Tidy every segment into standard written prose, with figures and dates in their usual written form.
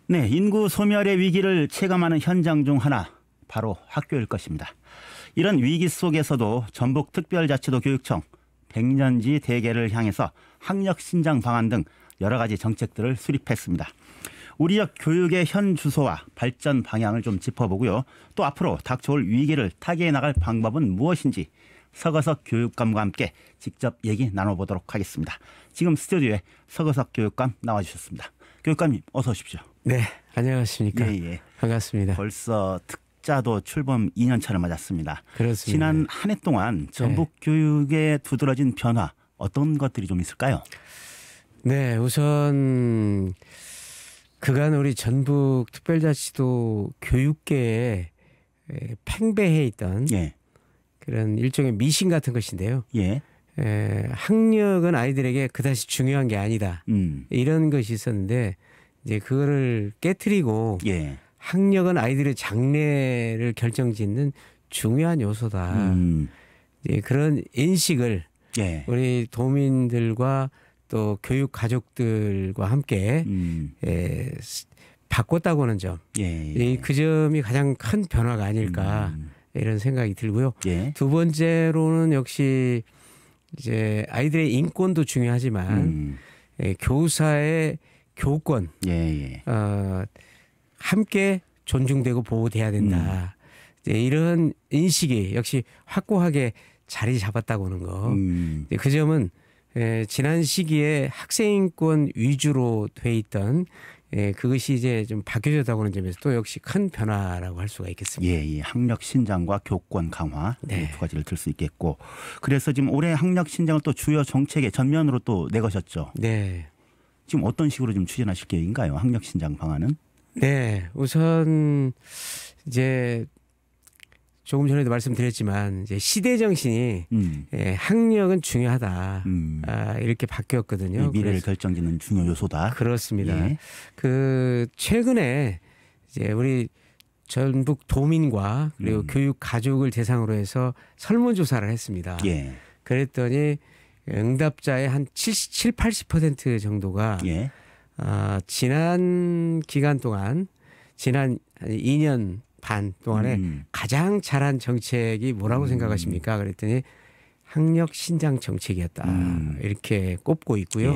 네, 인구 소멸의 위기를 체감하는 현장 중 하나, 바로 학교일 것입니다. 이런 위기 속에서도 전북특별자치도 교육청 100년지 대계를 향해서 학력 신장 방안 등 여러 가지 정책들을 수립했습니다. 우리 역 교육의 현 주소와 발전 방향을 좀 짚어보고요. 또 앞으로 닥쳐올 위기를 타개해 나갈 방법은 무엇인지 서거석 교육감과 함께 직접 얘기 나눠보도록 하겠습니다. 지금 스튜디오에 서거석 교육감 나와주셨습니다. 교육감님 어서 오십시오. 네, 안녕하십니까. 예. 반갑습니다. 벌써 특자도 출범 2년차를 맞았습니다. 그렇습니다. 지난 한 해 동안 전북 교육에 두드러진 변화 어떤 것들이 좀 있을까요? 네, 우선 그간 우리 전북특별자치도 교육계에 팽배해 있던 그런 일종의 미신 같은 것인데요. 학력은 아이들에게 그다지 중요한 게 아니다. 이런 것이 있었는데 이제 그거를 깨트리고 학력은 아이들의 장래를 결정짓는 중요한 요소다. 이제 그런 인식을 우리 도민들과 또 교육 가족들과 함께 바꿨다고는 점, 그 점이 가장 큰 변화가 아닐까 이런 생각이 들고요. 두 번째로는 역시 이제 아이들의 인권도 중요하지만 교사의 교권 함께 존중되고 보호돼야 된다. 이런 인식이 역시 확고하게 자리 잡았다고 하는 거. 그 점은 지난 시기에 학생인권 위주로 돼 있던 그것이 이제 좀 바뀌어졌다고 하는 점에서 또 역시 큰 변화라고 할 수가 있겠습니다. 학력 신장과 교권 강화 두 가지를 들 수 있겠고, 그래서 지금 올해 학력 신장을 또 주요 정책의 전면으로 또 내거셨죠. 네. 지금 어떤 식으로 좀 추진하실 계획인가요? 학력 신장 방안은? 네, 우선 이제 조금 전에도 말씀드렸지만 이제 시대 정신이 학력은 중요하다 이렇게 바뀌었거든요. 미래를 결정짓는 중요 요소다. 그렇습니다. 그 최근에 이제 우리 전북 도민과 그리고 교육 가족을 대상으로 해서 설문조사를 했습니다. 그랬더니 응답자의 한 70, 80% 정도가 지난 기간 동안 지난 2년 반 동안에 가장 잘한 정책이 뭐라고 생각하십니까? 그랬더니 학력 신장 정책이었다. 이렇게 꼽고 있고요.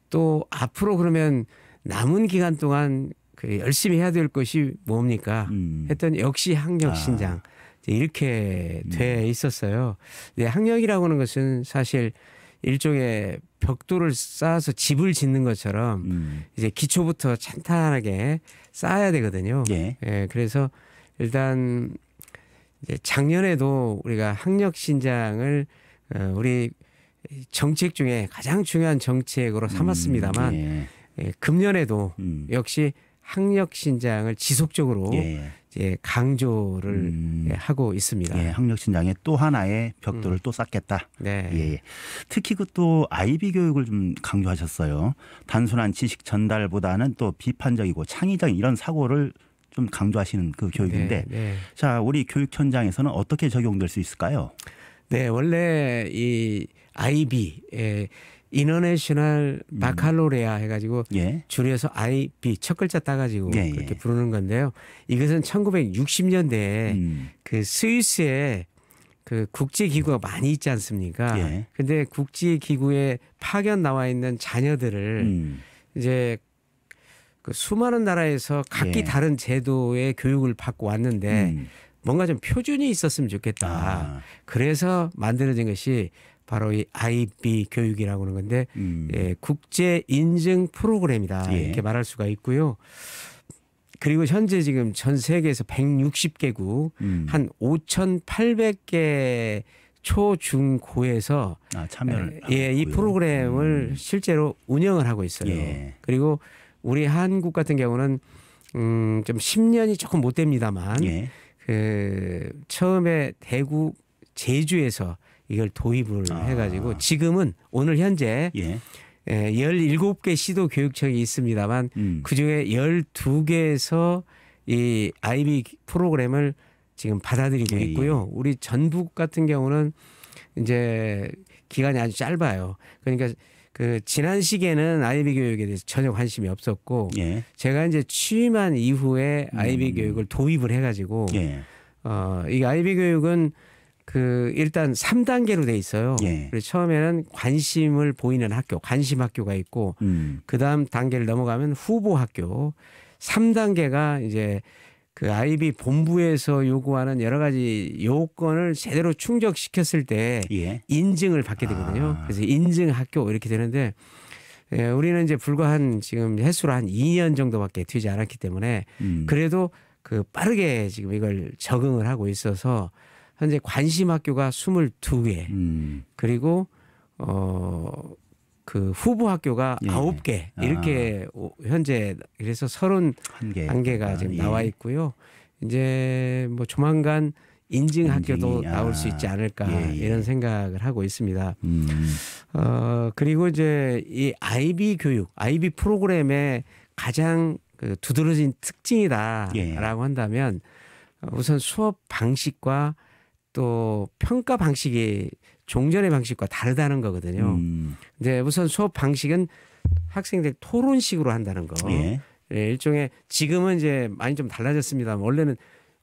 또 앞으로 그러면 남은 기간 동안 그 열심히 해야 될 것이 뭡니까? 했더니 역시 학력 신장. 이렇게 돼 있었어요. 학력이라고 하는 것은 사실 일종의 벽돌을 쌓아서 집을 짓는 것처럼 이제 기초부터 탄탄하게 쌓아야 되거든요. 그래서 일단 이제 작년에도 우리가 학력 신장을 우리 정책 중에 가장 중요한 정책으로 삼았습니다만 금년에도 역시 학력 신장을 지속적으로 이제 강조를 하고 있습니다. 학력 신장의 또 하나의 벽돌을 또 쌓겠다. 특히 그 또 아이비 교육을 좀 강조하셨어요. 단순한 지식 전달보다는 또 비판적이고 창의적인 이런 사고를 좀 강조하시는 그 교육인데, 자, 우리 교육 현장에서는 어떻게 적용될 수 있을까요? 네, 원래 이 아이비 인터내셔널 바칼로레아 해가지고 줄여서 IB 첫 글자 따가지고 그렇게 부르는 건데요. 이것은 1960년대에 그 스위스에 그 국제기구가 많이 있지 않습니까? 근데 국제기구에 파견 나와 있는 자녀들을 이제 그 수많은 나라에서 각기 다른 제도의 교육을 받고 왔는데 뭔가 좀 표준이 있었으면 좋겠다. 그래서 만들어진 것이 바로 이 IB 교육이라고 하는 건데 국제 인증 프로그램이다 이렇게 말할 수가 있고요. 그리고 현재 지금 전 세계에서 160개국 한 5,800개 초, 중, 고에서 참여를 이 프로그램을 실제로 운영을 하고 있어요. 그리고 우리 한국 같은 경우는 좀 10년이 조금 못 됩니다만 그 처음에 대구 제주에서 이걸 도입을 해가지고 지금은 오늘 현재 17개 시도 교육청이 있습니다만 그중에 12개에서 이 IB 프로그램을 지금 받아들이고 있고요. 우리 전북 같은 경우는 이제 기간이 아주 짧아요. 그러니까 그 지난 시기에는 아이비 교육에 대해서 전혀 관심이 없었고 예. 제가 이제 취임한 이후에 아이비 교육을 도입을 해가지고 예. 이 아이비 교육은 그 일단 3단계로 돼 있어요. 예. 그래서 처음에는 관심을 보이는 학교, 관심 학교가 있고 그다음 단계를 넘어가면 후보 학교, 3단계가 이제 그 아이비 본부에서 요구하는 여러 가지 요건을 제대로 충족시켰을 때 예. 인증을 받게 되거든요. 그래서 인증 학교 이렇게 되는데 예, 우리는 이제 불과 한 지금 횟수로 한 2년 정도밖에 되지 않았기 때문에 그래도 그 빠르게 지금 이걸 적응을 하고 있어서 현재 관심 학교가 22개 그리고 그 후보 학교가 예. 9개 이렇게 현재 그래서 31개가 지금 나와 있고요. 이제 뭐 조만간 인증 학교도 나올 수 있지 않을까 이런 생각을 하고 있습니다. 그리고 이제 이 아이비 교육, 아이비 프로그램의 가장 그 두드러진 특징이다라고 한다면 우선 수업 방식과 또 평가 방식이 종전의 방식과 다르다는 거거든요. 근데 우선 수업 방식은 학생들 토론식으로 한다는 거. 예. 예, 일종의 지금은 이제 많이 좀 달라졌습니다. 원래는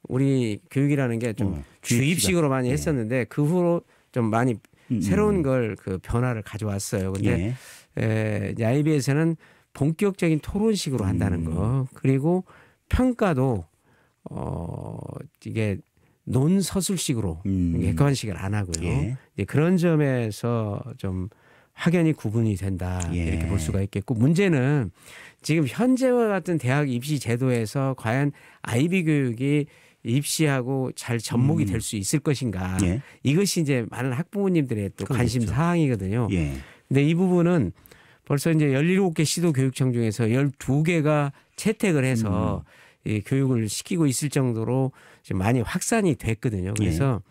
우리 교육이라는 게 좀 주입식으로 많이 했었는데 그 후로 좀 많이 새로운 걸 그 변화를 가져왔어요. 근데 아이비에서는 본격적인 토론식으로 한다는 거. 그리고 평가도 이게 논서술식으로 객관식을 안 하고요. 예. 이제 그런 점에서 좀 확연히 구분이 된다 이렇게 볼 수가 있겠고 문제는 지금 현재와 같은 대학 입시 제도에서 과연 아이비 교육이 입시하고 잘 접목이 될 수 있을 것인가 이것이 이제 많은 학부모님들의 또 관심 사항이거든요. 근데 이 부분은 벌써 이제 17개 시도 교육청 중에서 12개가 채택을 해서 이 교육을 시키고 있을 정도로 지금 많이 확산이 됐거든요. 그래서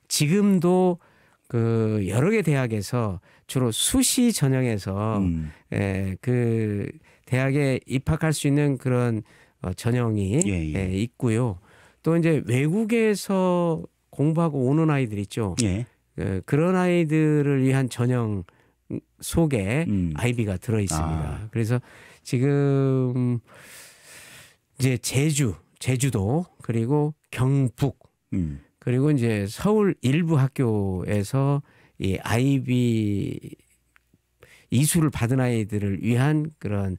지금도 그 여러 개 대학에서 주로 수시 전형에서 그 대학에 입학할 수 있는 그런 전형이 있고요. 또 이제 외국에서 공부하고 오는 아이들 있죠. 그런 아이들을 위한 전형 속에 아이비가 들어 있습니다. 그래서 지금 이제 제주도 그리고 경북 그리고 이제 서울 일부 학교에서 이 아이비 이수를 받은 아이들을 위한 그런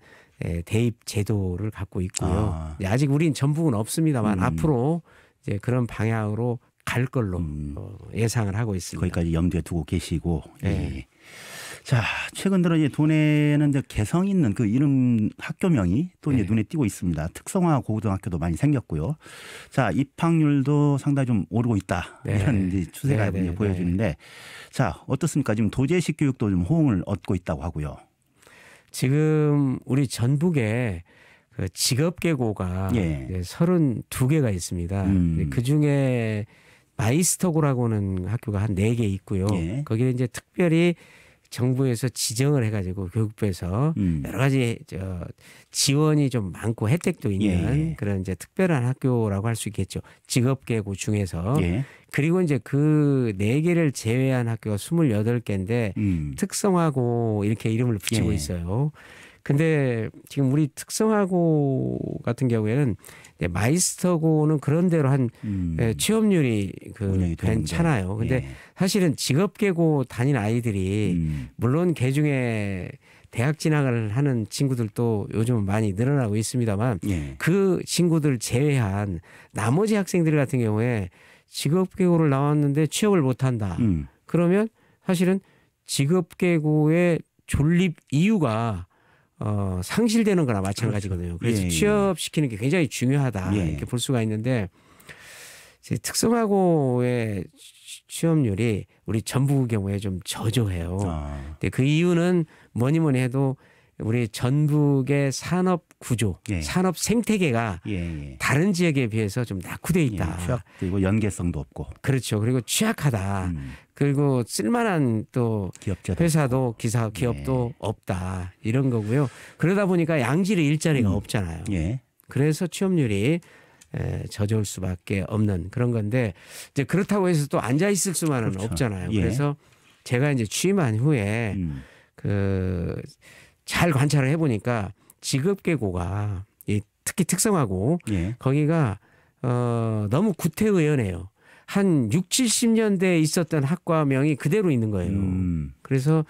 대입 제도를 갖고 있고요. 아직 우린 전북은 없습니다만 앞으로 이제 그런 방향으로 갈 걸로 예상을 하고 있습니다. 거기까지 염두에 두고 계시고. 예. 자, 최근 들어 이제 도내는 이제 개성 있는 그 이름 학교명이 또 이제 눈에 띄고 있습니다. 특성화 고등학교도 많이 생겼고요. 자, 입학률도 상당히 좀 오르고 있다. 이런 이제 추세가 이제 보여지는데 자, 어떻습니까? 지금 도제식 교육도 좀 호응을 얻고 있다고 하고요. 지금 우리 전북에 그 직업계고가 32개가 있습니다. 그 중에 마이스터고라고는 학교가 한 4개 있고요. 거기에 이제 특별히 정부에서 지정을 해가지고 교육부에서 여러 가지 지원이 좀 많고 혜택도 있는 그런 이제 특별한 학교라고 할 수 있겠죠. 직업계고 중에서. 그리고 이제 그 4개를 제외한 학교가 28개인데 특성화고 이렇게 이름을 붙이고 있어요. 근데 지금 우리 특성화고 같은 경우에는 마이스터고는 그런 대로 한 취업률이 그 괜찮아요. 근데 사실은 직업계고 다닌 아이들이 물론 개중에 대학 진학을 하는 친구들도 요즘 많이 늘어나고 있습니다만 그 친구들 제외한 나머지 학생들 같은 경우에 직업계고를 나왔는데 취업을 못한다. 그러면 사실은 직업계고의 존립 이유가 상실되는 거나 마찬가지거든요. 그래서 취업시키는 게 굉장히 중요하다 이렇게 볼 수가 있는데 특성화고의 취업률이 우리 전북의 경우에 좀 저조해요. 근데 그 이유는 뭐니 해도 우리 전북의 산업 구조, 산업 생태계가 다른 지역에 비해서 좀 낙후돼 있다. 취약 그리고 연계성도 없고. 그렇죠. 그리고 취약하다. 그리고 쓸만한 또 회사도 기업도 없다. 이런 거고요. 그러다 보니까 양질의 일자리가 없잖아요. 그래서 취업률이 저조할 수밖에 없는 그런 건데 이제 그렇다고 해서 또 앉아 있을 수만은 없잖아요. 그래서 제가 이제 취임한 후에 잘 관찰을 해보니까 직업계고가 특히 특성화고 예. 거기가 너무 구태의연해요. 한 6, 70년대에 있었던 학과명이 그대로 있는 거예요. 그래서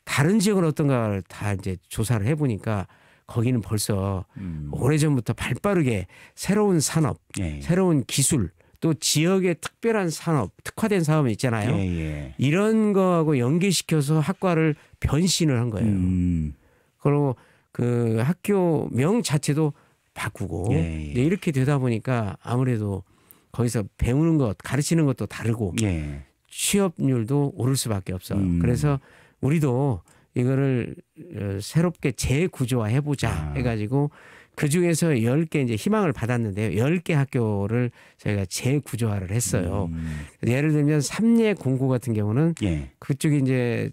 다른 지역은 어떤가를 다 이제 조사를 해보니까 거기는 벌써 오래전부터 발빠르게 새로운 산업, 예. 새로운 기술, 또 지역의 특별한 산업, 특화된 사업이 있잖아요. 예, 예. 이런 거하고 연계시켜서 학과를 변신을 한 거예요. 그리고 그 학교명 자체도 바꾸고 예, 예. 이렇게 되다 보니까 아무래도 거기서 배우는 것, 가르치는 것도 다르고 예. 취업률도 오를 수밖에 없어. 그래서 우리도 이거를 새롭게 재구조화해보자 해가지고 그중에서 10개 이제 희망을 받았는데요. 10개 학교를 저희가 재구조화를 했어요. 예를 들면 삼례공고 같은 경우는 예. 그쪽이 이제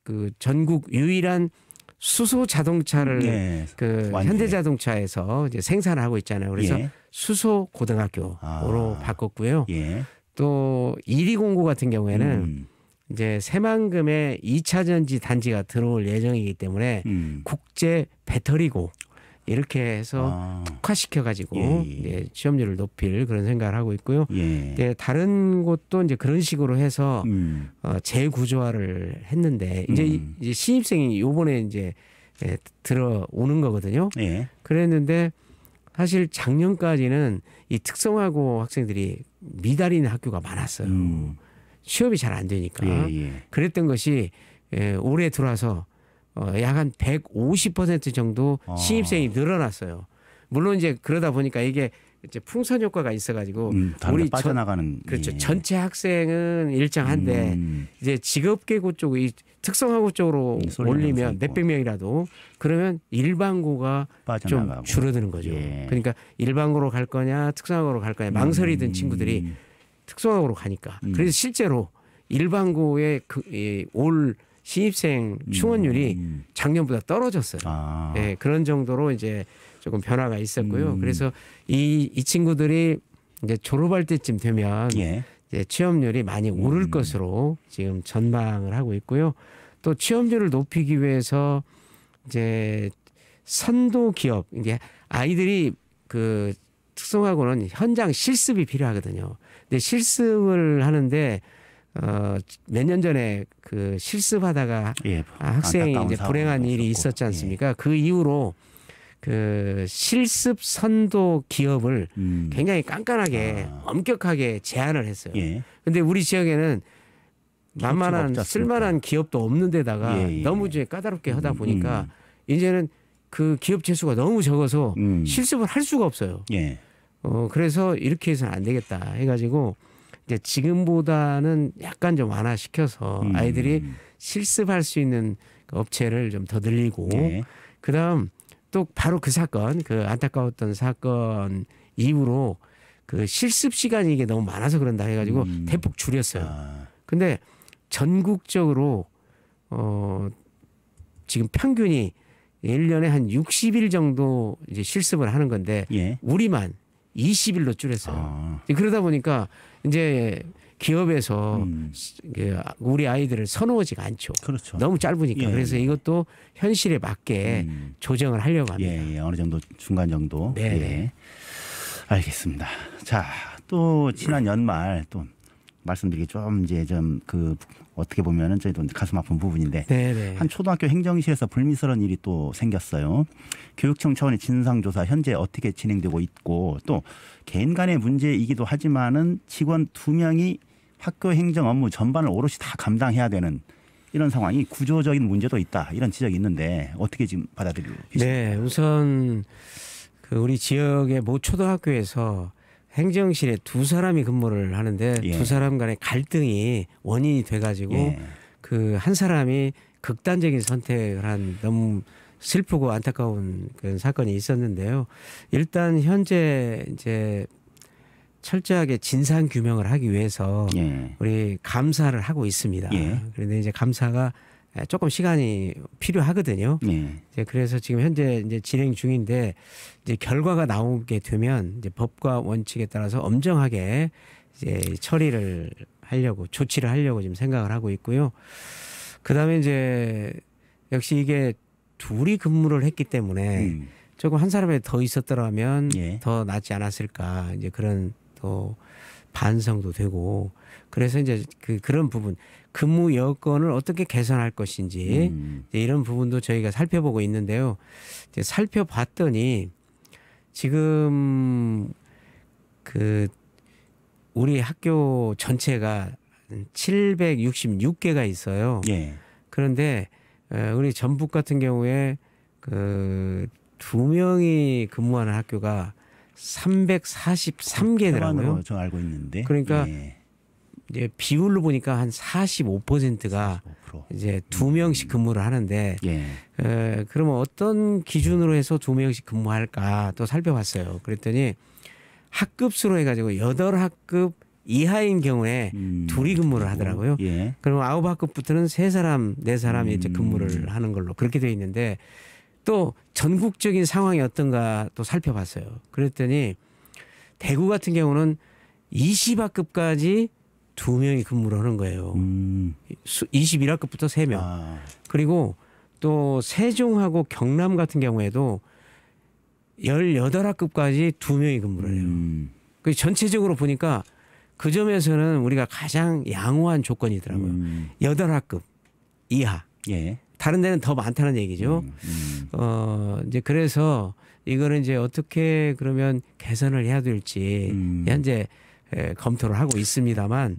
그 전국 유일한 수소 자동차를 예. 그 현대자동차에서 이제 생산을 하고 있잖아요. 그래서 예. 수소 고등학교로 바꿨고요. 예. 또 이리공고 같은 경우에는 이제 새만금에 2차 전지 단지가 들어올 예정이기 때문에 국제 배터리고 이렇게 해서 특화시켜 가지고 예. 이제 취업률을 높일 그런 생각을 하고 있고요. 예. 이제 다른 곳도 이제 그런 식으로 해서 재구조화를 했는데 이제 신입생이 요번에 이제 들어오는 거거든요. 예. 그랬는데 사실 작년까지는 이 특성화고 학생들이 미달인 학교가 많았어요. 취업이 잘 안 되니까. 예. 그랬던 것이 올해 들어와서 약 한 150% 정도 신입생이 늘어났어요. 물론 이제 그러다 보니까 이게 이제 풍선 효과가 있어가지고 우리 빠져나가는 그렇죠. 예. 전체 학생은 일정한데 이제 직업계고 쪽, 이 특성화고 쪽으로 올리면 몇백 명이라도 그러면 일반고가 좀 줄어드는 거죠. 예. 그러니까 일반고로 갈 거냐 특성화고로 갈 거냐 망설이던 친구들이 특성화고로 가니까 그래서 실제로 일반고의 올 신입생 충원율이 작년보다 떨어졌어요. 예, 그런 정도로 이제 조금 변화가 있었고요. 그래서 이 친구들이 이제 졸업할 때쯤 되면 예. 이제 취업률이 많이 오를 것으로 지금 전망을 하고 있고요. 또 취업률을 높이기 위해서 이제 선도 기업, 이제 아이들이 그 특성화고는 현장 실습이 필요하거든요. 근데 실습을 하는데 몇 년 전에 그 실습하다가 예, 학생이 이제 불행한 일이 있었지 않습니까? 예. 그 이후로 그 실습 선도 기업을 굉장히 깐깐하게 엄격하게 제한을 했어요. 예. 근데 우리 지역에는 만만한 쓸만한 기업도 없는 데다가 너무 이제 까다롭게 하다 보니까 이제는 그 기업 재수가 너무 적어서 실습을 할 수가 없어요. 예. 그래서 이렇게 해서는 안 되겠다 해가지고 이제 지금보다는 약간 좀 완화시켜서 아이들이 실습할 수 있는 업체를 좀 더 늘리고 예. 그다음 또 바로 그 사건, 그 안타까웠던 사건 이후로 그 실습 시간이 이게 너무 많아서 그런다 해가지고 대폭 줄였어요. 근데 전국적으로 지금 평균이 1년에 한 60일 정도 이제 실습을 하는 건데 예. 우리만 20일로 줄였어요. 그러다 보니까 이제 기업에서 우리 아이들을 선호하지가 않죠. 그렇죠. 너무 짧으니까. 예. 그래서 이것도 현실에 맞게 조정을 하려고 합니다. 예, 어느 정도 중간 정도. 네. 예. 알겠습니다. 자, 또 지난 연말 또 말씀드리기 좀 이제 좀 그 어떻게 보면은 저희도 가슴 아픈 부분인데 네네. 한 초등학교 행정실에서 불미스러운 일이 또 생겼어요. 교육청 차원의 진상조사 현재 어떻게 진행되고 있고 또 개인 간의 문제이기도 하지만은 직원 2명이 학교 행정 업무 전반을 오롯이 다 감당해야 되는 이런 상황이 구조적인 문제도 있다 이런 지적이 있는데 어떻게 지금 받아들이고 계십니까? 네, 우선 그 우리 지역의 모 초등학교에서 행정실에 2사람이 근무를 하는데 예. 2사람 간의 갈등이 원인이 돼가지고 예. 그 한 사람이 극단적인 선택을 한 너무 슬프고 안타까운 그런 사건이 있었는데요. 일단 현재 이제 철저하게 진상 규명을 하기 위해서 예. 우리 감사를 하고 있습니다. 예. 그런데 이제 감사가 조금 시간이 필요하거든요. 이제 그래서 지금 현재 이제 진행 중인데 이제 결과가 나오게 되면 이제 법과 원칙에 따라서 엄정하게 이제 처리를 하려고 조치를 하려고 지금 생각을 하고 있고요. 그다음에 이제 역시 이게 둘이 근무를 했기 때문에 조금 한 사람이 더 있었더라면 더 낫지 않았을까 이제 그런 또 반성도 되고 그래서 이제 그런 부분 근무 여건을 어떻게 개선할 것인지 이런 부분도 저희가 살펴보고 있는데요. 이제 살펴봤더니 지금 우리 학교 전체가 766개가 있어요. 그런데 우리 전북 같은 경우에 2명이 근무하는 학교가 343개더라고요. 저 알고 있는데. 그러니까 이제 비율로 보니까 한 45%가 45%. 이제 2명씩 근무를 하는데 그러면 어떤 기준으로 해서 2명씩 근무할까 또 살펴봤어요. 그랬더니 학급수로 해가지고 8학급 이하인 경우에 둘이 근무를 하더라고요. 그러면 9학급부터는 3사람, 4사람이 이제 근무를 하는 걸로 그렇게 돼 있는데 또 전국적인 상황이 어떤가 또 살펴봤어요. 그랬더니 대구 같은 경우는 20학급까지 2명이 근무를 하는 거예요. 21학급부터 3명. 그리고 또 세종하고 경남 같은 경우에도 18학급까지 2명이 근무를 해요. 그 전체적으로 보니까 그 점에서는 우리가 가장 양호한 조건이더라고요. 8학급 이하. 다른 데는 더 많다는 얘기죠. 이제 그래서 이거는 이제 어떻게 그러면 개선을 해야 될지 현재 검토를 하고 있습니다만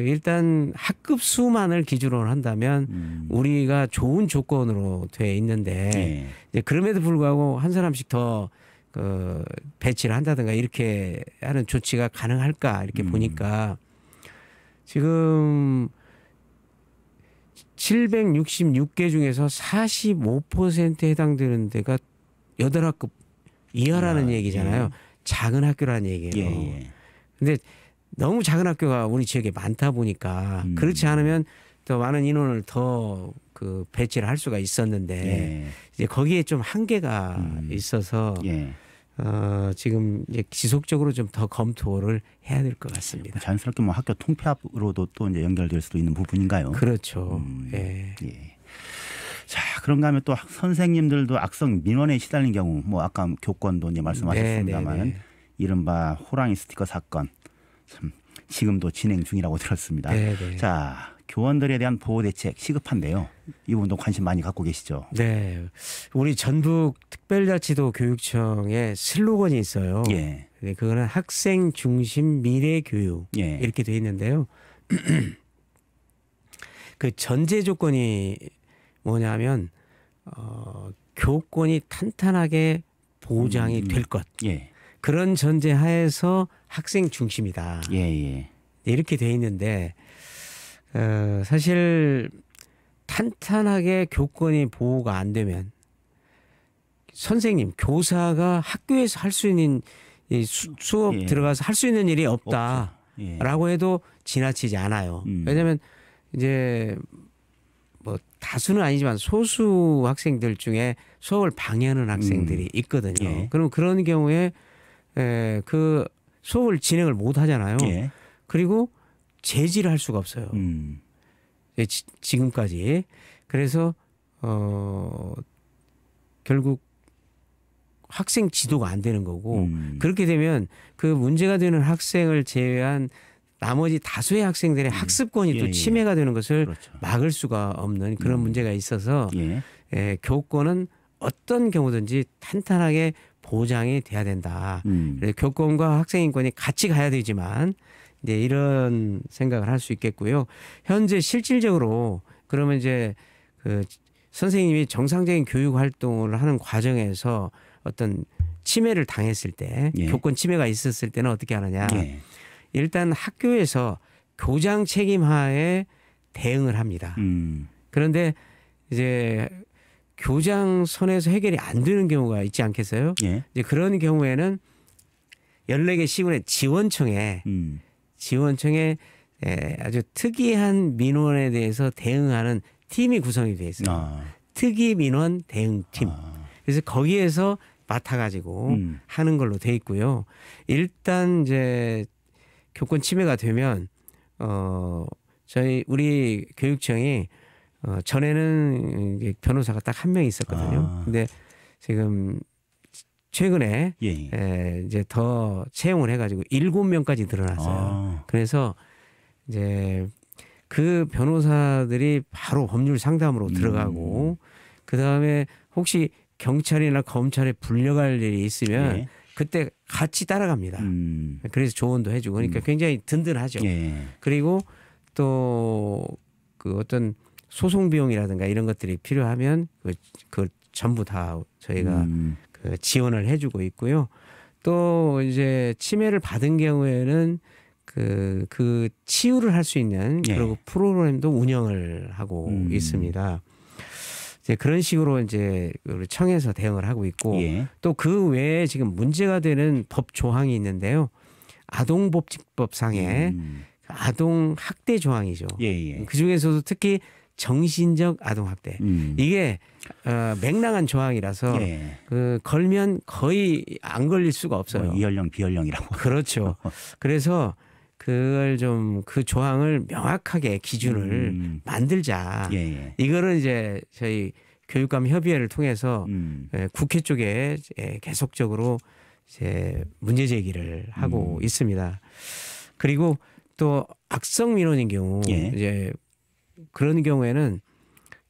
일단 학급 수만을 기준으로 한다면 우리가 좋은 조건으로 돼 있는데 이제 그럼에도 불구하고 한 사람씩 더 배치를 한다든가 이렇게 하는 조치가 가능할까 이렇게 보니까 지금 766개 중에서 45%에 해당되는 데가 8학급 이하라는 얘기잖아요. 작은 학교라는 얘기예요. 근데 너무 작은 학교가 우리 지역에 많다 보니까 그렇지 않으면 더 많은 인원을 더 배치를 할 수가 있었는데 이제 거기에 좀 한계가 있어서 지금 이제 지속적으로 좀 더 검토를 해야 될 것 같습니다. 자연스럽게 뭐 학교 통폐합으로도 또 이제 연결될 수도 있는 부분인가요? 그렇죠. 자, 그런가 하면 또 선생님들도 악성 민원에 시달린 경우, 뭐 아까 교권도 이제 말씀하셨습니다만 이른바 호랑이 스티커 사건 참 지금도 진행 중이라고 들었습니다. 자, 교원들에 대한 보호 대책 시급한데요. 이 부분도 관심 많이 갖고 계시죠? 네, 우리 전북 특별자치도 교육청에 슬로건이 있어요. 그거는 학생 중심 미래 교육 이렇게 돼 있는데요. 그 전제 조건이 뭐냐면 교권이 탄탄하게 보장이 될 것. 그런 전제 하에서 학생 중심이다. 이렇게 돼 있는데 사실 탄탄하게 교권이 보호가 안 되면 선생님, 교사가 학교에서 할 수 있는 수업 들어가서 할 수 있는 일이 없다라고 해도 지나치지 않아요. 왜냐하면 이제 뭐 다수는 아니지만 소수 학생들 중에 수업을 방해하는 학생들이 있거든요. 그럼 그런 경우에 그 수업을 진행을 못 하잖아요. 그리고 제지를 할 수가 없어요. 지금까지. 그래서 결국 학생 지도가 안 되는 거고 그렇게 되면 그 문제가 되는 학생을 제외한 나머지 다수의 학생들의 학습권이 또 침해가 되는 것을 막을 수가 없는 그런 문제가 있어서 교권은 어떤 경우든지 탄탄하게 보장이 돼야 된다. 교권과 학생 인권이 같이 가야 되지만 이제 이런 생각을 할 수 있겠고요. 현재 실질적으로 그러면 이제 그 선생님이 정상적인 교육 활동을 하는 과정에서 어떤 침해를 당했을 때 교권 침해가 있었을 때는 어떻게 하느냐. 일단 학교에서 교장 책임하에 대응을 합니다. 그런데 이제 교장 선에서 해결이 안 되는 경우가 있지 않겠어요? 이제 그런 경우에는 14개 시군의 지원청에 아주 특이한 민원에 대해서 대응하는 팀이 구성이 되어 있어요. 특이 민원 대응팀. 그래서 거기에서 맡아가지고 하는 걸로 돼 있고요. 일단 이제 교권 침해가 되면 우리 교육청이 전에는 이제 변호사가 딱 한 명 있었거든요. 근데 지금 최근에 이제 더 채용을 해가지고 7명까지 늘어났어요. 그래서 이제 그 변호사들이 바로 법률 상담으로 들어가고 그 다음에 혹시 경찰이나 검찰에 불려갈 일이 있으면 그때 같이 따라갑니다. 그래서 조언도 해주고 그러니까 굉장히 든든하죠. 그리고 또 그 어떤 소송 비용이라든가 이런 것들이 필요하면 그 전부 다 저희가 그 지원을 해주고 있고요. 또 이제 치매를 받은 경우에는 그 치유를 할 수 있는 그리고 프로그램도 운영을 하고 있습니다. 이제 그런 식으로 이제 우리 청에서 대응을 하고 있고 또 그 외에 지금 문제가 되는 법 조항이 있는데요. 아동복지법상의 아동 학대 조항이죠. 그 중에서도 특히 정신적 아동 학대 이게 맹랑한 조항이라서 걸면 거의 안 걸릴 수가 없어요. 뭐 이연령 비연령이라고. 그렇죠. 그래서 그걸 좀 그 조항을 명확하게 기준을 만들자. 이거를 이제 저희 교육감 협의회를 통해서 국회 쪽에 계속적으로 이제 문제 제기를 하고 있습니다. 그리고 또 악성 민원인 경우 이제 그런 경우에는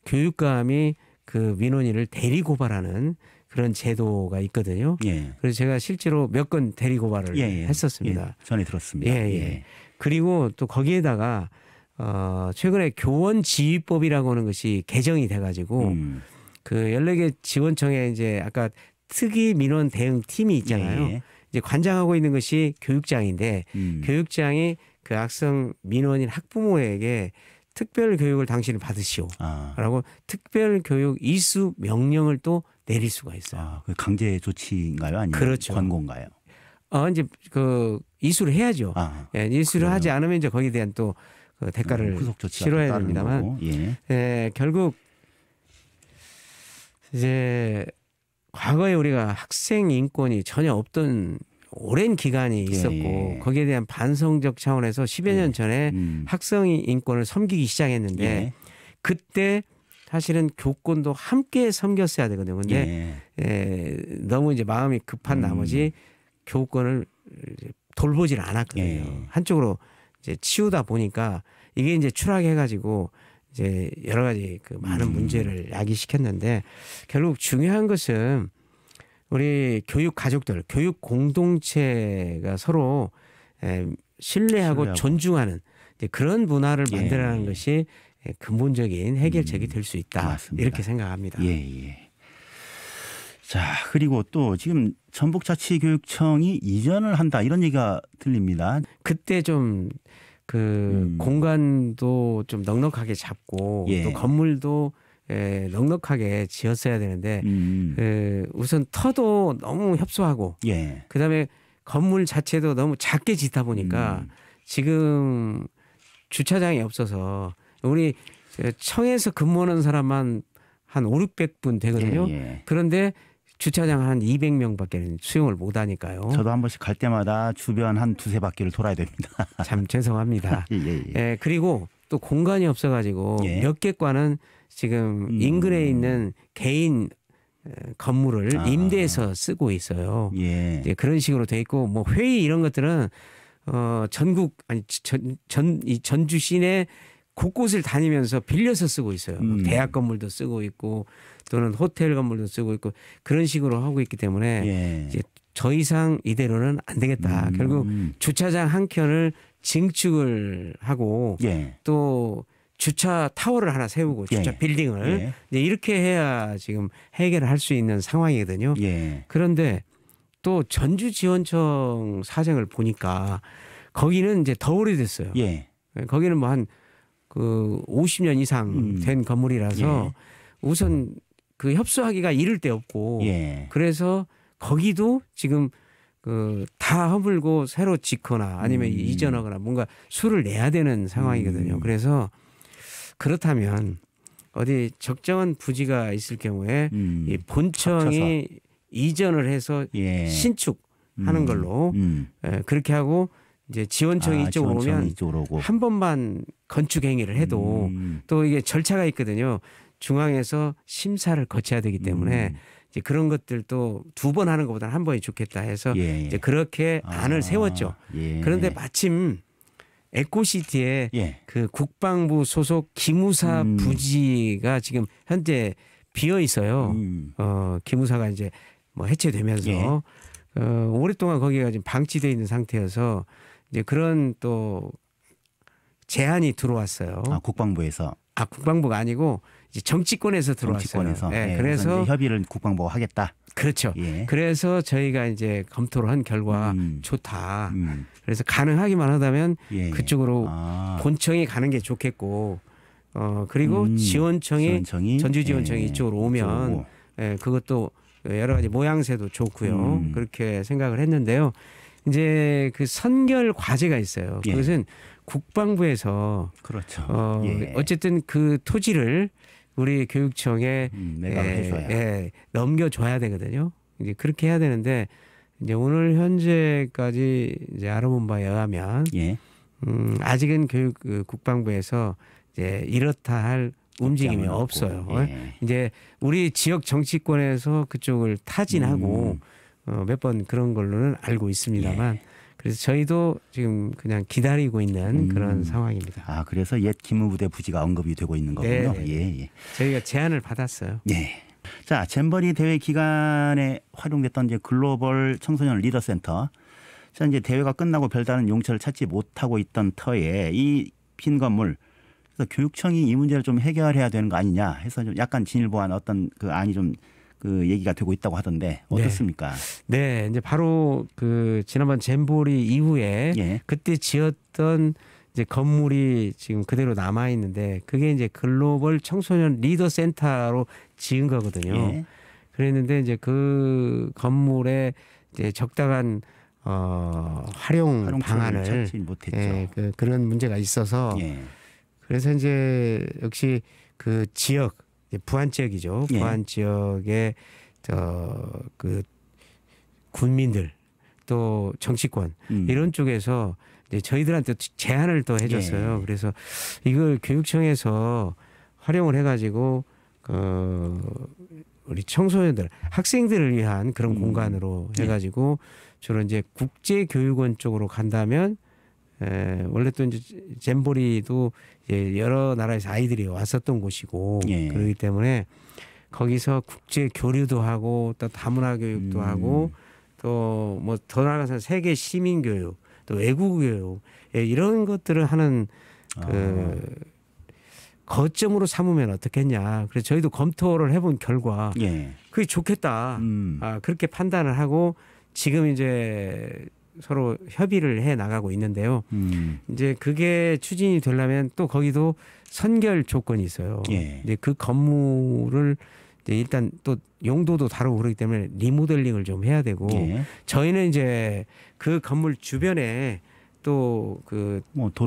교육감이 그 민원인을 대리 고발하는 그런 제도가 있거든요. 그래서 제가 실제로 몇 건 대리 고발을 했었습니다. 전에 들었습니다. 그리고 또 거기에다가 최근에 교원지휘법이라고 하는 것이 개정이 돼가지고 그 14개 지원청에 이제 아까 특이 민원 대응 팀이 있잖아요. 이제 관장하고 있는 것이 교육장인데 교육장이 그 악성 민원인 학부모에게 특별 교육을 당신은 받으시오라고 특별 교육 이수 명령을 또 내릴 수가 있어요. 그 강제 조치인가요, 아니면 그렇죠. 권고인가요? 이제 그 이수를 해야죠. 이수를 하지 않으면 이제 거기에 대한 또 그 대가를 치러야 됩니다만, 결국 이제 과거에 우리가 학생 인권이 전혀 없던 오랜 기간이 있었고 거기에 대한 반성적 차원에서 10여 년 전에 학생 인권을 섬기기 시작했는데 그때 사실은 교권도 함께 섬겼어야 되거든요. 근데 너무 이제 마음이 급한 나머지 교권을 돌보질 않았거든요. 한쪽으로 이제 치우다 보니까 이게 이제 추락해가지고 이제 여러 가지 그 많은 문제를 야기시켰는데 결국 중요한 것은 우리 교육 가족들, 교육 공동체가 서로 신뢰하고 존중하는 그런 문화를 만들어가는 것이 근본적인 해결책이 될 수 있다. 맞습니다. 이렇게 생각합니다. 자, 그리고 또 지금 전북자치교육청이 이전을 한다 이런 얘기가 들립니다. 그때 좀 그 공간도 좀 넉넉하게 잡고 또 건물도 넉넉하게 지었어야 되는데 우선 터도 너무 협소하고 그다음에 건물 자체도 너무 작게 짓다 보니까 지금 주차장이 없어서 우리 청에서 근무하는 사람만 한 5, 600분 되거든요. 그런데 주차장 한 200명밖에 수용을 못 하니까요. 저도 한 번씩 갈 때마다 주변 한 두세 바퀴를 돌아야 됩니다. 참 죄송합니다. 그리고 또 공간이 없어가지고 몇 개 과는 지금 인근에 있는 개인 건물을 임대해서 쓰고 있어요. 그런 식으로 돼 있고 뭐 회의 이런 것들은 전국 아니 이 전주 시내 곳곳을 다니면서 빌려서 쓰고 있어요. 대학 건물도 쓰고 있고 또는 호텔 건물도 쓰고 있고 그런 식으로 하고 있기 때문에 이제 더 이상 이대로는 안 되겠다. 결국 주차장 한 켠을 증축을 하고 또 주차 타워를 하나 세우고 주차 빌딩을 이제 이렇게 해야 지금 해결을 할 수 있는 상황이거든요. 그런데 또 전주지원청 사정을 보니까 거기는 이제 더 오래됐어요. 거기는 뭐 한 그 50년 이상 된 건물이라서 우선 그 협소하기가 이를 데 없고 그래서 거기도 지금 그 다 허물고 새로 짓거나 아니면 이전하거나 뭔가 수를 내야 되는 상황이거든요. 그래서 그렇다면 어디 적정한 부지가 있을 경우에 이 본청이 합쳐서. 이전을 해서 신축하는 걸로 그렇게 하고 이제 지원청이 이쪽으로 오면 한 번만 건축 행위를 해도 또 이게 절차가 있거든요. 중앙에서 심사를 거쳐야 되기 때문에 이제 그런 것들도 2번 하는 것보다는 한 번이 좋겠다 해서 이제 그렇게 안을 세웠죠. 그런데 마침 에코시티에 그 국방부 소속 기무사 부지가 지금 현재 비어 있어요. 기무사가 이제 뭐 해체되면서 오랫동안 거기가 지금 방치되어 있는 상태여서 이제 그런 또 제안이 들어왔어요. 국방부에서. 국방부가 아니고 이제 정치권에서 들어왔어요. 정치권에서. 그래서 협의를 국방부가 하겠다. 그렇죠. 그래서 저희가 이제 검토를 한 결과 좋다. 그래서 가능하기만 하다면 그쪽으로 본청이 가는 게 좋겠고, 그리고 지원청이 전주지원청이 이쪽으로 오면 그것도 여러 가지 모양새도 좋고요. 그렇게 생각을 했는데요. 이제 그 선결 과제가 있어요. 그것은 국방부에서 그렇죠. 어쨌든 그 토지를 우리 교육청에 넘겨줘야 되거든요. 이제 그렇게 해야 되는데 이제 오늘 현재까지 이제 알아본 바에 의하면 아직은 국방부에서 이제 이렇다 할 움직임이 없어요. 이제 우리 지역 정치권에서 그쪽을 타진하고 몇 번 그런 걸로는 알고 있습니다만 그래서 저희도 지금 그냥 기다리고 있는 그런 상황입니다. 그래서 옛 기무부대 부지가 언급이 되고 있는 거군요. 저희가 제안을 받았어요. 자, 잼버리 대회 기간에 활용됐던 이제 글로벌 청소년 리더 센터. 자, 이제 대회가 끝나고 별다른 용처를 찾지 못하고 있던 터에 이 빈 건물. 그래서 교육청이 이 문제를 좀 해결해야 되는 거 아니냐 해서 좀 약간 진일보한 어떤 그 안이 좀 그 얘기가 되고 있다고 하던데 어떻습니까? 네, 이제 바로 그 지난번 잼보리 이후에 그때 지었던 이제 건물이 지금 그대로 남아 있는데 그게 이제 글로벌 청소년 리더 센터로 지은 거거든요. 그랬는데 이제 그 건물에 이제 적당한 활용 방안을 찾지 못했죠. 그런 문제가 있어서 그래서 이제 역시 그 지역 부안 지역이죠. 부안 지역의 그 군민들 또 정치권 이런 쪽에서 이제 저희들한테 제안을 또 해줬어요. 그래서 이걸 교육청에서 활용을 해가지고 우리 청소년들, 학생들을 위한 그런 공간으로 해가지고 주로 이제 국제교육원 쪽으로 간다면 원래 또 이제 잼보리도 여러 나라에서 아이들이 왔었던 곳이고 그렇기 때문에 거기서 국제 교류도 하고 또 다문화 교육도 하고 또 뭐 더 나아가서 세계 시민 교육 또 외국 교육 이런 것들을 하는 그 거점으로 삼으면 어떻겠냐. 그래서 저희도 검토를 해본 결과 그게 좋겠다. 그렇게 판단을 하고 지금 이제 서로 협의를 해 나가고 있는데요. 이제 그게 추진이 되려면 또 거기도 선결 조건이 있어요. 이제 그 건물을 이제 일단 또 용도도 다르고 그렇기 때문에 리모델링을 좀 해야 되고 저희는 이제 그 건물 주변에 또 그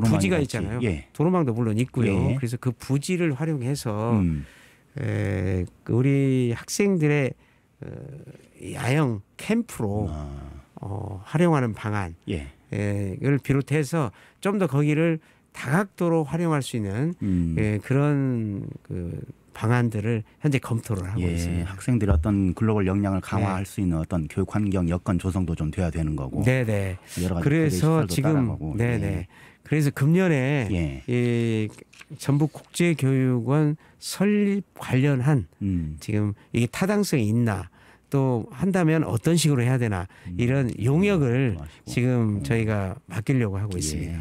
부지가 있잖아요. 도로망도 물론 있고요. 그래서 그 부지를 활용해서 우리 학생들의 야영 캠프로 활용하는 방안 을 비롯해서 좀 더 거기를 다각도로 활용할 수 있는 그런 그 방안들을 현재 검토를 하고 있습니다. 학생들이 어떤 글로벌 역량을 강화할 수 있는 어떤 교육 환경 여건 조성도 좀 돼야 되는 거고. 여러 가지 그래서 지금 그래서 금년에 이 전북 국제교육원 설립 관련한 지금 이게 타당성이 있나 또 한다면 어떤 식으로 해야 되나 이런 용역을 지금 저희가 맡기려고 하고 있습니다.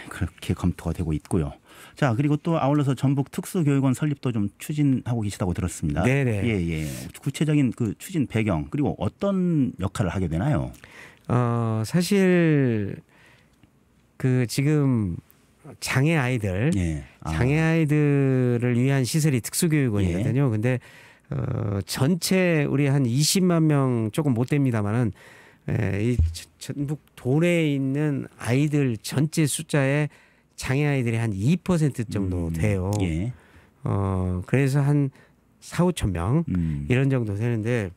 그렇게 검토가 되고 있고요. 자, 그리고 또 아울러서 전북 특수교육원 설립도 좀 추진하고 계시다고 들었습니다. 구체적인 그 추진 배경 그리고 어떤 역할을 하게 되나요? 사실 그 지금 장애 아이들, 장애 아이들을 위한 시설이 특수교육원이거든요. 근데 전체 우리 한 20만 명 조금 못 됩니다만은 이 전북 도내에 있는 아이들 전체 숫자의 장애 아이들이 한 2% 정도 돼요. 그래서 한 4, 5천 명 이런 정도 되는데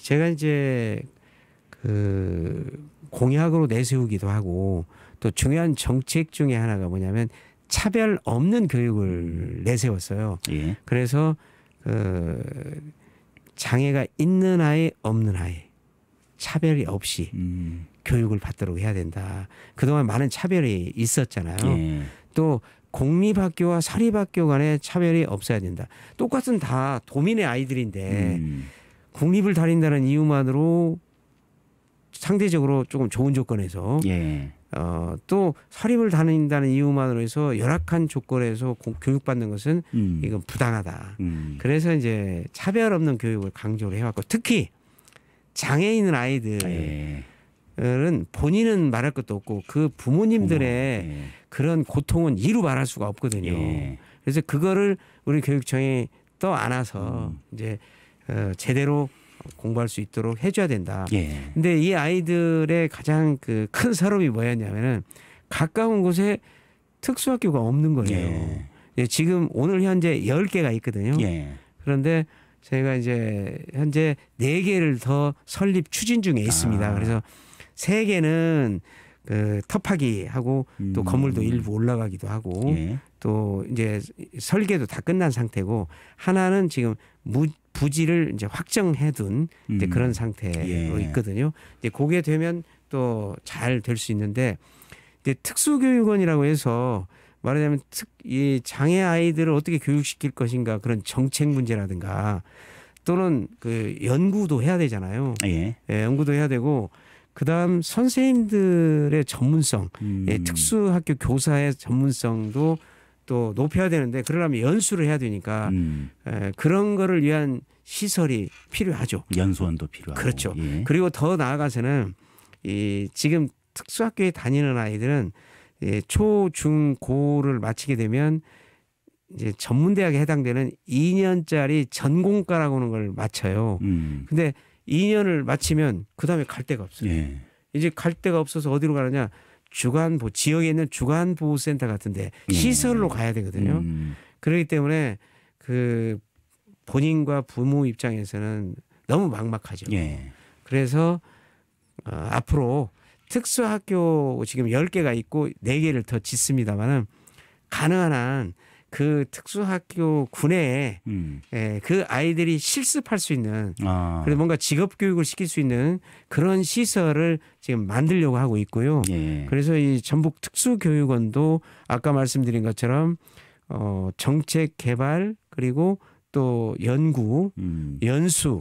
제가 이제 그 공약으로 내세우기도 하고 또 중요한 정책 중에 하나가 뭐냐면 차별 없는 교육을 내세웠어요. 예. 그래서 장애가 있는 아이 없는 아이 차별이 없이 교육을 받도록 해야 된다. 그동안 많은 차별이 있었잖아요. 예. 또 공립학교와 사립학교 간에 차별이 없어야 된다. 똑같은 다 도민의 아이들인데 국립을 다닌다는 이유만으로 상대적으로 조금 좋은 조건에서 예. 또 사립을 다닌다는 이유만으로 해서 열악한 조건에서 교육받는 것은 이건 부당하다. 그래서 이제 차별 없는 교육을 강조를 해왔고 특히 장애 있는 아이들은 본인은 말할 것도 없고 그 부모님들의 그런 고통은 이루 말할 수가 없거든요. 그래서 그거를 우리 교육청이 또 안아서 이제 제대로 공부할 수 있도록 해줘야 된다. 근데 이 아이들의 가장 그 큰 서름이 뭐였냐면은 가까운 곳에 특수학교가 없는 거예요. 지금 오늘 현재 10개가 있거든요. 그런데 저희가 이제 현재 4개를 더 설립 추진 중에 있습니다. 그래서 3개는 그 터파기 하고 또 건물도 일부 올라가기도 하고 또 이제 설계도 다 끝난 상태고 하나는 지금 부지를 이제 확정해둔 이제 그런 상태로 있거든요. 이제 그게 되면 또 잘 될 수 있는데 이제 특수교육원이라고 해서 말하자면 이 장애 아이들을 어떻게 교육시킬 것인가 그런 정책 문제라든가 또는 그 연구도 해야 되잖아요. 연구도 해야 되고 그다음 선생님들의 전문성, 특수학교 교사의 전문성도 또 높여야 되는데 그러려면 연수를 해야 되니까 그런 거를 위한 시설이 필요하죠. 연수원도 필요하고. 그렇죠. 그리고 더 나아가서는 지금 특수학교에 다니는 아이들은 초, 중, 고를 마치게 되면 이제 전문대학에 해당되는 2년짜리 전공과라고 하는 걸 마쳐요. 근데 2년을 마치면 그 다음에 갈 데가 없어요. 이제 갈 데가 없어서 어디로 가느냐? 주간보 지역에 있는 주간보호센터 같은데 시설로 가야 되거든요. 그렇기 때문에 그 본인과 부모 입장에서는 너무 막막하죠. 그래서 앞으로 특수학교 지금 10개가 있고 4개를 더 짓습니다만은 가능한 한 그 특수학교 군내에 그 아이들이 실습할 수 있는 그래서 뭔가 직업 교육을 시킬 수 있는 그런 시설을 지금 만들려고 하고 있고요. 그래서 이 전북 특수교육원도 아까 말씀드린 것처럼 정책 개발 그리고 또 연구, 연수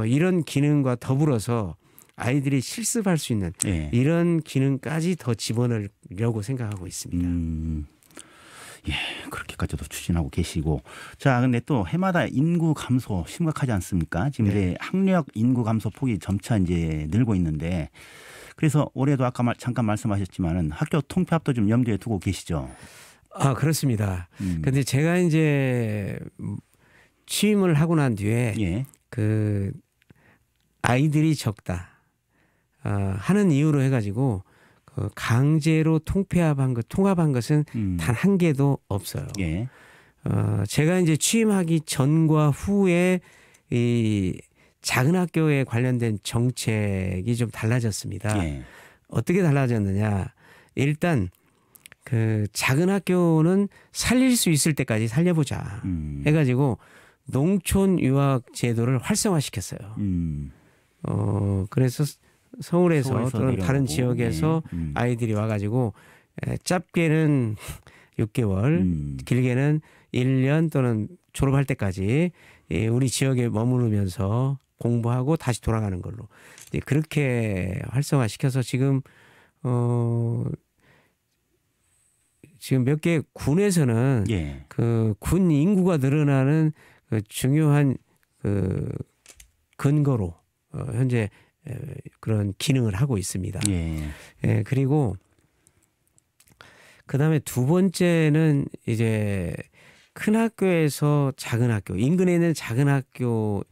이런 기능과 더불어서 아이들이 실습할 수 있는 이런 기능까지 더 집어넣으려고 생각하고 있습니다. 그렇게까지도 추진하고 계시고. 자, 근데 또 해마다 인구 감소 심각하지 않습니까? 지금 이제 학력 인구 감소 폭이 점차 이제 늘고 있는데 그래서 올해도 아까 잠깐 말씀하셨지만은 학교 통폐합도 좀 염두에 두고 계시죠? 그렇습니다. 근데 제가 이제 취임을 하고 난 뒤에 그 아이들이 적다 하는 이유로 해가지고 강제로 통합한 것은 단 한 개도 없어요. 제가 이제 취임하기 전과 후에 이 작은 학교에 관련된 정책이 좀 달라졌습니다. 어떻게 달라졌느냐? 일단 그 작은 학교는 살릴 수 있을 때까지 살려보자 해가지고 농촌 유학 제도를 활성화시켰어요. 그래서 서울에서 또는 다른 지역에서 아이들이 와가지고 짧게는 6개월, 길게는 1년 또는 졸업할 때까지 우리 지역에 머무르면서 공부하고 다시 돌아가는 걸로 그렇게 활성화시켜서 지금 몇 개 군에서는 그 군 인구가 늘어나는 그 중요한 그 근거로 현재 그런 기능을 하고 있습니다. 그리고 그다음에 두 번째는 이제 큰 학교에서 작은 학교, 인근에 있는 작은 학교,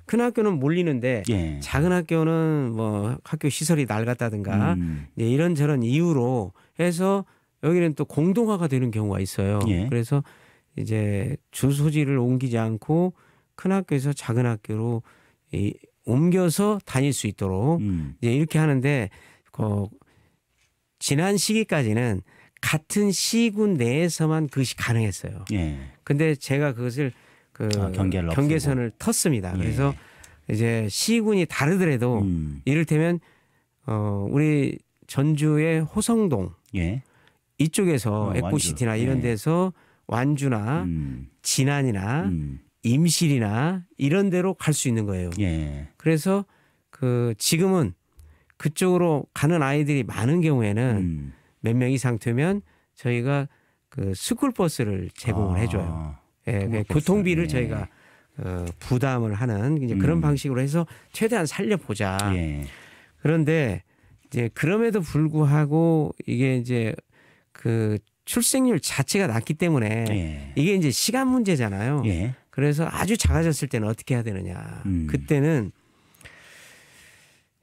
큰 학교는 몰리는데 작은 학교는 뭐 학교 시설이 낡았다든가 이런저런 이유로 해서 여기는 또 공동화가 되는 경우가 있어요. 그래서 이제 주소지를 옮기지 않고 큰 학교에서 작은 학교로 옮겨서 다닐 수 있도록 이제 이렇게 하는데 지난 시기까지는 같은 시군 내에서만 그것이 가능했어요. 예. 근데 제가 그것을 경계선을 텄습니다. 예. 그래서 이제 시군이 다르더라도 이를테면 우리 전주의 호성동 예. 이쪽에서 에코시티나 완주. 이런 데서 완주나 진안이나 임실이나 이런 데로 갈 수 있는 거예요. 예. 그래서 지금은 그쪽으로 가는 아이들이 많은 경우에는 몇 명 이상 되면 저희가 스쿨버스를 제공을 해줘요. 예, 교통비를 저희가 부담을 하는 이제 그런 방식으로 해서 최대한 살려보자. 예. 그런데 이제 그럼에도 불구하고 이게 이제 출생률 자체가 낮기 때문에 예. 이게 이제 시간 문제잖아요. 예. 그래서 아주 작아졌을 때는 어떻게 해야 되느냐. 그때는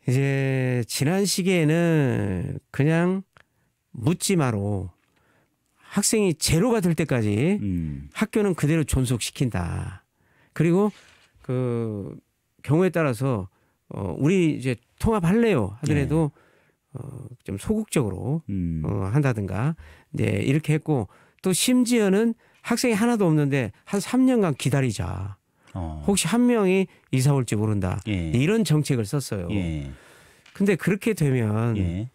이제 지난 시기에는 그냥 묻지 마로 학생이 제로가 될 때까지 학교는 그대로 존속시킨다. 그리고 경우에 따라서 우리 이제 통합할래요 하더라도 좀 소극적으로 한다든가 이제 이렇게 했고 또 심지어는 학생이 하나도 없는데 한 3년간 기다리자. 혹시 한 명이 이사 올지 모른다. 예. 이런 정책을 썼어요. 예. 근데 그렇게 되면 예.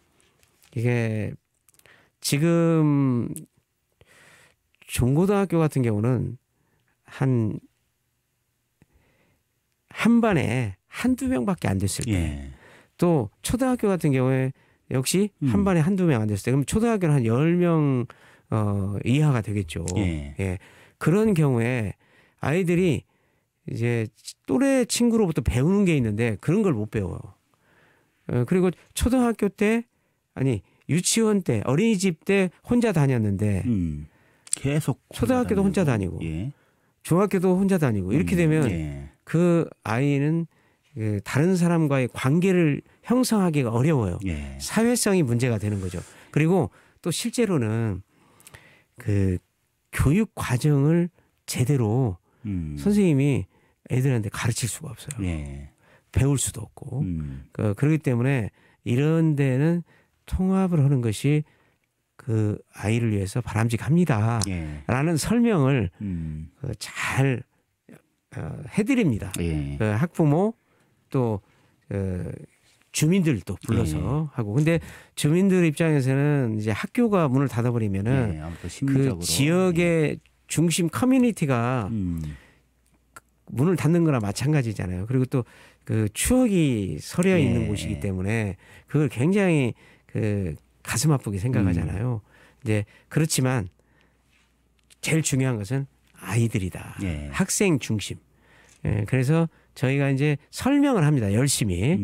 이게 지금 중고등학교 같은 경우는 한 반에 한두 명밖에 안 됐을 때 예. 또 초등학교 같은 경우에 역시 한 반에 한두 명 안 됐을 때 그럼 초등학교는 한 10명 이하가 되겠죠. 예. 예. 그런 경우에 아이들이 이제 또래 친구로부터 배우는 게 있는데 그런 걸 못 배워요. 그리고 초등학교 때 아니 유치원 때 어린이집 때 혼자 다녔는데 계속 초등학교도 혼자 다니고 예. 중학교도 혼자 다니고 이렇게 되면 예. 그 아이는 다른 사람과의 관계를 형성하기가 어려워요. 예. 사회성이 문제가 되는 거죠. 그리고 또 실제로는 교육 과정을 제대로 선생님이 애들한테 가르칠 수가 없어요. 예. 배울 수도 없고 그렇기 때문에 이런 데는 통합을 하는 것이 그 아이를 위해서 바람직합니다. 예. 라는 설명을 잘 해드립니다. 예. 학부모 또 주민들도 불러서 하고 근데 주민들 입장에서는 이제 학교가 문을 닫아버리면은 그 지역의 중심 커뮤니티가 문을 닫는 거나 마찬가지잖아요. 그리고 또 추억이 서려 있는 곳이기 때문에 그걸 굉장히 가슴 아프게 생각하잖아요. 이제 그렇지만 제일 중요한 것은 아이들이다. 예. 학생 중심. 예, 그래서 저희가 이제 설명을 합니다. 열심히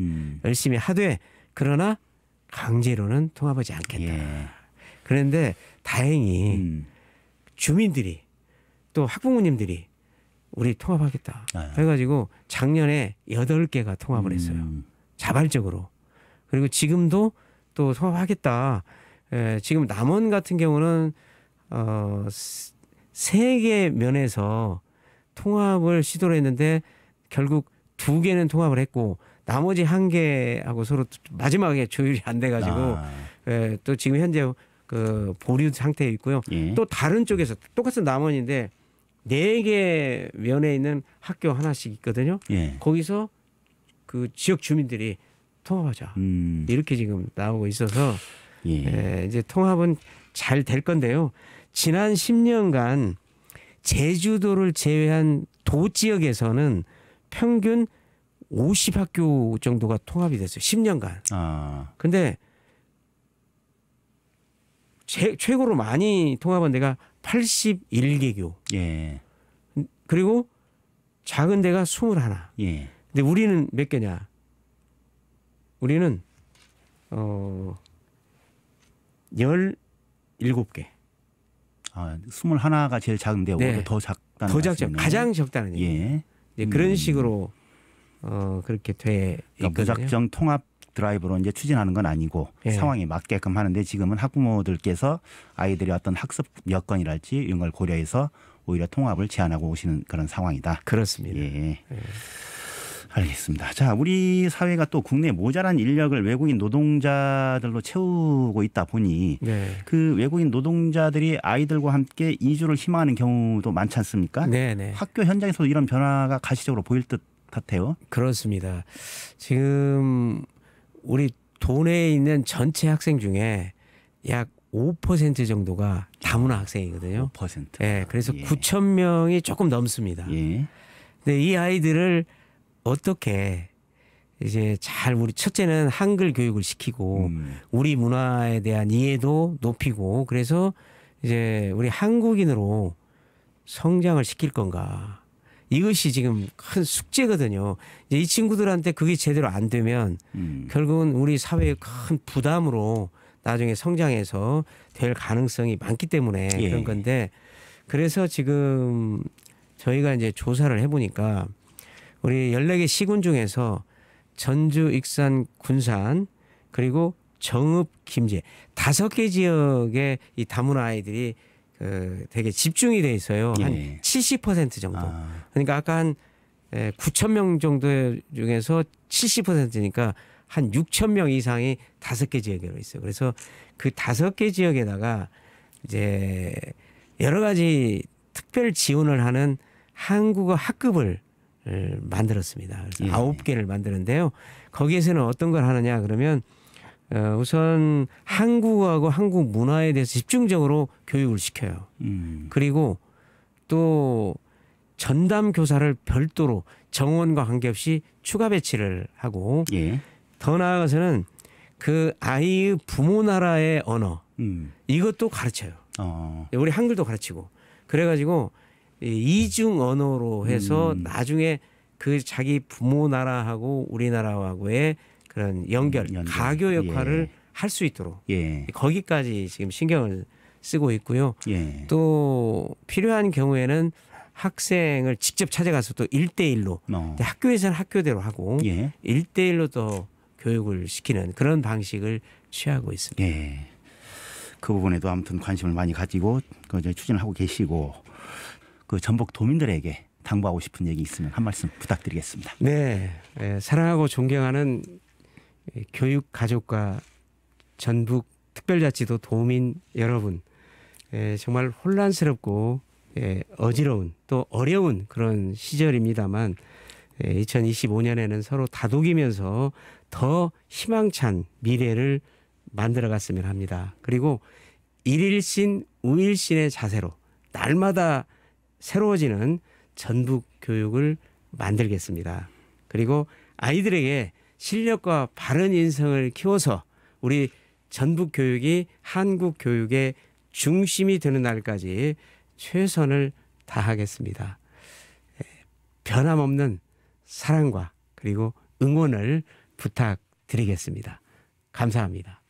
하되 그러나 강제로는 통합하지 않겠다. 예. 그런데 다행히 주민들이 또 학부모님들이 우리 통합하겠다 해가지고 작년에 8개가 통합을 했어요. 자발적으로. 그리고 지금도 또 통합하겠다. 지금 남원 같은 경우는 3개 면에서 통합을 시도를 했는데 결국 2개는 통합을 했고 나머지 1개하고 서로 마지막에 조율이 안 돼가지고 또 지금 현재 보류 상태에 있고요. 예. 또 다른 쪽에서 똑같은 남원인데 4개 면에 있는 학교 하나씩 있거든요. 예. 거기서 그 지역 주민들이 통합하자. 이렇게 지금 나오고 있어서 이제 통합은 잘 될 건데요. 지난 10년간 제주도를 제외한 도 지역에서는 평균 50학교 정도가 통합이 됐어요. 10년간. 근데 최고로 많이 통합한 데가 81개교. 예. 그리고 작은 데가 21. 예. 근데 우리는 몇 개냐? 우리는 17개. 21가 제일 작은데 오히려 더 작다는 더 작죠. 가장 적다는 얘기예요. 예. 그런 식으로 그렇게 돼 있거든요. 그러니까 무작정 통합 드라이브로 이제 추진하는 건 아니고 상황에 맞게끔 하는데 지금은 학부모들께서 아이들의 어떤 학습 여건이랄지 이런 걸 고려해서 오히려 통합을 제안하고 오시는 그런 상황이다. 그렇습니다. 예. 알겠습니다. 자, 우리 사회가 또 국내 모자란 인력을 외국인 노동자들로 채우고 있다 보니 네. 그 외국인 노동자들이 아이들과 함께 이주를 희망하는 경우도 많지 않습니까? 네, 네. 학교 현장에서도 이런 변화가 가시적으로 보일 듯 같아요. 그렇습니다. 지금 우리 도내에 있는 전체 학생 중에 약 5% 정도가 다문화 학생이거든요. 5%. 네, 그래서 9천 명이 조금 넘습니다. 예. 근데 이 아이들을 어떻게 이제 잘 우리 첫째는 한글 교육을 시키고 우리 문화에 대한 이해도 높이고 그래서 이제 우리 한국인으로 성장을 시킬 건가. 이것이 지금 큰 숙제거든요. 이제 이 친구들한테 그게 제대로 안 되면 결국은 우리 사회의 큰 부담으로 나중에 성장해서 될 가능성이 많기 때문에 그런 건데 그래서 지금 저희가 이제 조사를 해보니까 우리 14개 시군 중에서 전주, 익산, 군산 그리고 정읍, 김제 5개 지역에 이 다문화 아이들이 되게 집중이 돼 있어요. 한 70% 정도. 그러니까 아까 한 9천 명 정도 중에서 70%니까 한 6천 명 이상이 5개 지역에 있어요. 그래서 그 5개 지역에다가 이제 여러 가지 특별 지원을 하는 한국어 학급을 만들었습니다. 그래서 9개를 만드는데요. 거기에서는 어떤 걸 하느냐 그러면 우선 한국어하고 한국 문화에 대해서 집중적으로 교육을 시켜요. 그리고 또 전담 교사를 별도로 정원과 관계없이 추가 배치를 하고 더 나아가서는 그 아이의 부모 나라의 언어 이것도 가르쳐요. 우리 한글도 가르치고 그래가지고 이중 언어로 해서 나중에 그 자기 부모 나라하고 우리나라하고의 그런 연결. 가교 역할을 할 수 있도록 거기까지 지금 신경을 쓰고 있고요. 또 필요한 경우에는 학생을 직접 찾아가서 또 1대1로 학교에서는 학교대로 하고 1대1로 또 교육을 시키는 그런 방식을 취하고 있습니다. 그 부분에도 아무튼 관심을 많이 가지고 추진을 하고 계시고 그 전북 도민들에게 당부하고 싶은 얘기 있으면 한 말씀 부탁드리겠습니다. 네, 사랑하고 존경하는 교육 가족과 전북 특별자치도 도민 여러분, 정말 혼란스럽고 어지러운 또 어려운 그런 시절입니다만 2025년에는 서로 다독이면서 더 희망찬 미래를 만들어갔으면 합니다. 그리고 일일신 우일신의 자세로 날마다 새로워지는 전북 교육을 만들겠습니다. 그리고 아이들에게 실력과 바른 인성을 키워서 우리 전북 교육이 한국 교육의 중심이 되는 날까지 최선을 다하겠습니다. 변함없는 사랑과 그리고 응원을 부탁드리겠습니다. 감사합니다.